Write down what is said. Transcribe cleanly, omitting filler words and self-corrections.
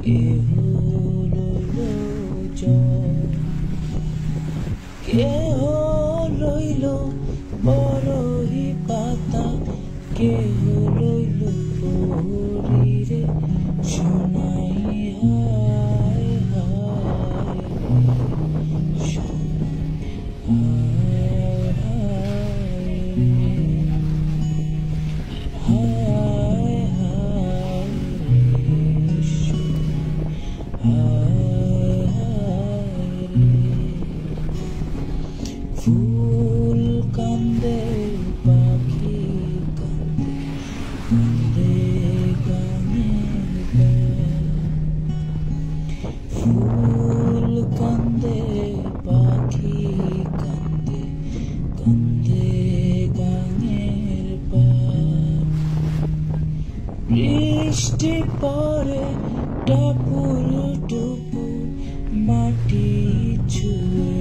কেহ লইল জল, কেহ লইল বরহি পাতা, কেহ লইল পরীরে সোনাই হায় হায় হায় হায় হায় হায়। ফুল কান্দে পাখি কান্দে, কান্দে গানের ফুল কান্দে পাখি কান্দে, কান্দে গানের বৃষ্টি পরে টাপুর টুপুর মাটি ছুঁয়ে